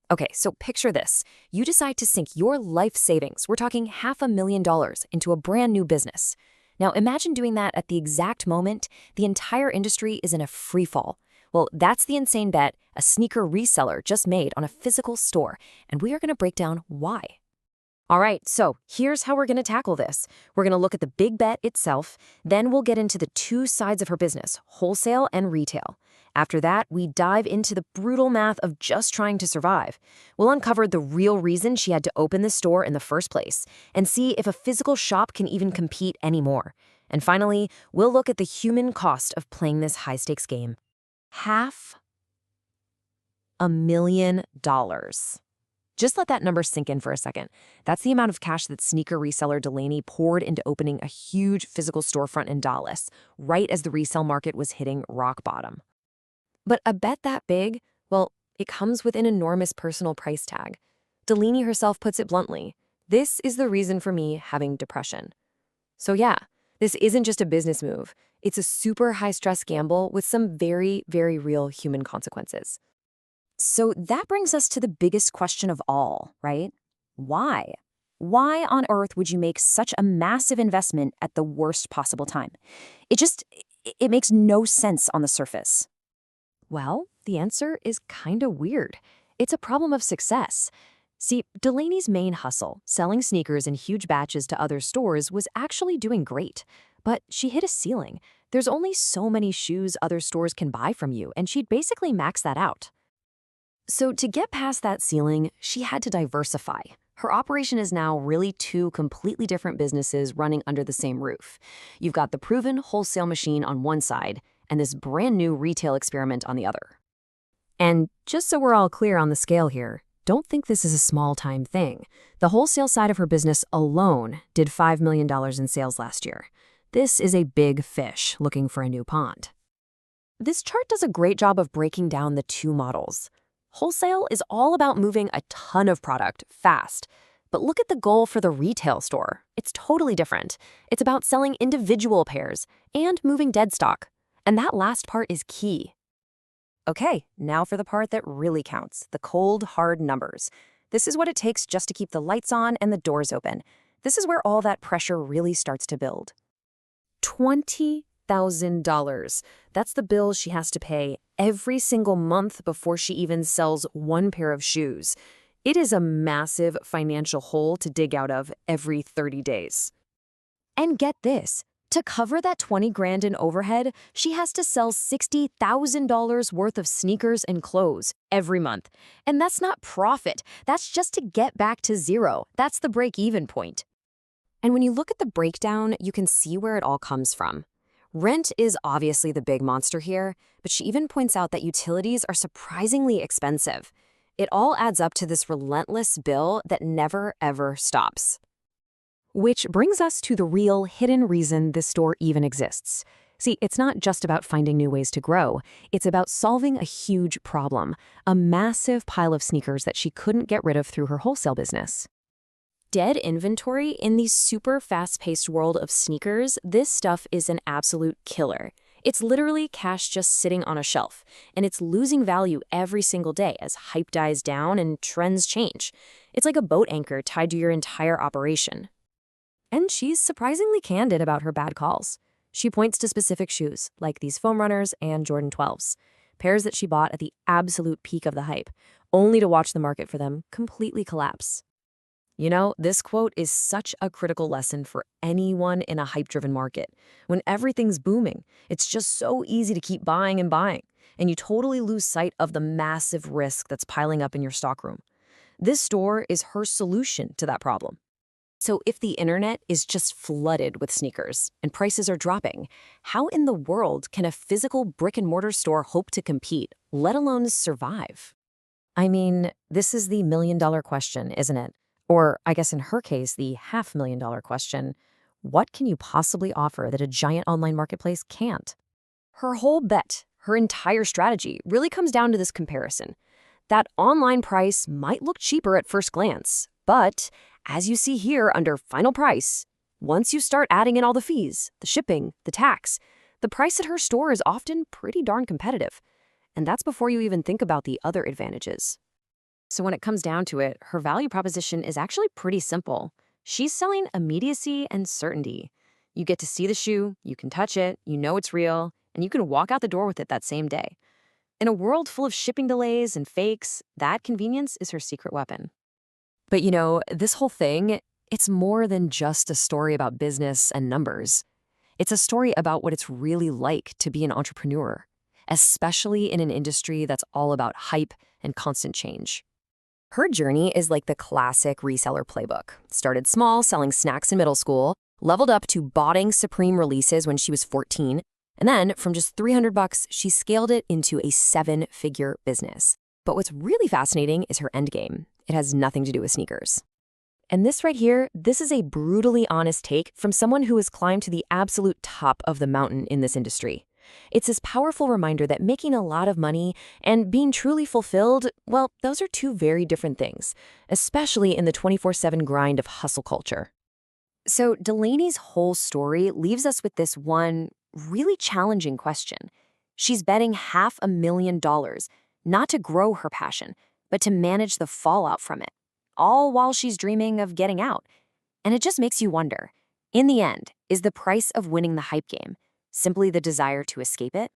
Okay, so picture this. You decide to sink your life savings, we're talking $500,000, into a brand new business. Now imagine doing that at the exact moment the entire industry is in a free fall. Well, that's the insane bet a sneaker reseller just made on a physical store, and we are going to break down why. All right, so here's how we're going to tackle this. We're going to look at the big bet itself, then we'll get into the two sides of her business, wholesale and retail. After that, we dive into the brutal math of just trying to survive. We'll uncover the real reason she had to open the store in the first place and see if a physical shop can even compete anymore. And finally, we'll look at the human cost of playing this high-stakes game. $500,000. Just let that number sink in for a second. That's the amount of cash that sneaker reseller Delaney poured into opening a huge physical storefront in Dallas, right as the resale market was hitting rock bottom. But a bet that big, well, it comes with an enormous personal price tag. Delaney herself puts it bluntly, this is the reason for me having depression. So yeah, this isn't just a business move. It's a super high-stress gamble with some very, very real human consequences. So that brings us to the biggest question of all, right? Why? Why on earth would you make such a massive investment at the worst possible time? It makes no sense on the surface. Well, the answer is kind of weird. It's a problem of success. See, Delaney's main hustle, selling sneakers in huge batches to other stores, was actually doing great. But she hit a ceiling. There's only so many shoes other stores can buy from you, and she'd basically maxed that out. So to get past that ceiling, she had to diversify. Her operation is now really two completely different businesses running under the same roof. You've got the proven wholesale machine on one side and this brand new retail experiment on the other. And just so we're all clear on the scale here, don't think this is a small-time thing. The wholesale side of her business alone did $5 million in sales last year. This is a big fish looking for a new pond. This chart does a great job of breaking down the two models. Wholesale is all about moving a ton of product fast. But look at the goal for the retail store. It's totally different. It's about selling individual pairs and moving dead stock. And that last part is key. Okay, now for the part that really counts, the cold, hard numbers. This is what it takes just to keep the lights on and the doors open. This is where all that pressure really starts to build. $20,000. That's the bill she has to pay every single month before she even sells one pair of shoes. It is a massive financial hole to dig out of every 30 days. And get this, to cover that 20 grand in overhead, she has to sell $60,000 worth of sneakers and clothes every month. And that's not profit. That's just to get back to zero. That's the break-even point. And when you look at the breakdown, you can see where it all comes from. Rent is obviously the big monster here, but she even points out that utilities are surprisingly expensive. It all adds up to this relentless bill that never, ever stops. Which brings us to the real hidden reason this store even exists. See, it's not just about finding new ways to grow. It's about solving a huge problem, a massive pile of sneakers that she couldn't get rid of through her wholesale business. Dead inventory in the super fast-paced world of sneakers, this stuff is an absolute killer. It's literally cash just sitting on a shelf, and it's losing value every single day as hype dies down and trends change. It's like a boat anchor tied to your entire operation. And she's surprisingly candid about her bad calls. She points to specific shoes, like these foam runners and Jordan 12s, pairs that she bought at the absolute peak of the hype, only to watch the market for them completely collapse. You know, this quote is such a critical lesson for anyone in a hype-driven market. When everything's booming, it's just so easy to keep buying and buying, and you totally lose sight of the massive risk that's piling up in your stockroom. This store is her solution to that problem. So if the internet is just flooded with sneakers and prices are dropping, how in the world can a physical brick-and-mortar store hope to compete, let alone survive? I mean, this is the million-dollar question, isn't it? Or, I guess in her case, the $500,000 question, what can you possibly offer that a giant online marketplace can't? Her whole bet, her entire strategy, really comes down to this comparison. That online price might look cheaper at first glance, but as you see here under final price, once you start adding in all the fees, the shipping, the tax, the price at her store is often pretty darn competitive. And that's before you even think about the other advantages. So when it comes down to it, her value proposition is actually pretty simple. She's selling immediacy and certainty. You get to see the shoe, you can touch it, you know it's real, and you can walk out the door with it that same day. In a world full of shipping delays and fakes, that convenience is her secret weapon. But this whole thing, it's more than just a story about business and numbers. It's a story about what it's really like to be an entrepreneur, especially in an industry that's all about hype and constant change. Her journey is like the classic reseller playbook. Started small, selling snacks in middle school, leveled up to botting Supreme releases when she was 14, and then from just $300, she scaled it into a 7-figure business. But what's really fascinating is her endgame. It has nothing to do with sneakers. And this right here, this is a brutally honest take from someone who has climbed to the absolute top of the mountain in this industry. It's this powerful reminder that making a lot of money and being truly fulfilled, well, those are two very different things, especially in the 24/7 grind of hustle culture. So Delaney's whole story leaves us with this one really challenging question. She's betting $500,000, not to grow her passion, but to manage the fallout from it, all while she's dreaming of getting out. And it just makes you wonder, in the end, is the price of winning the hype game simply the desire to escape it?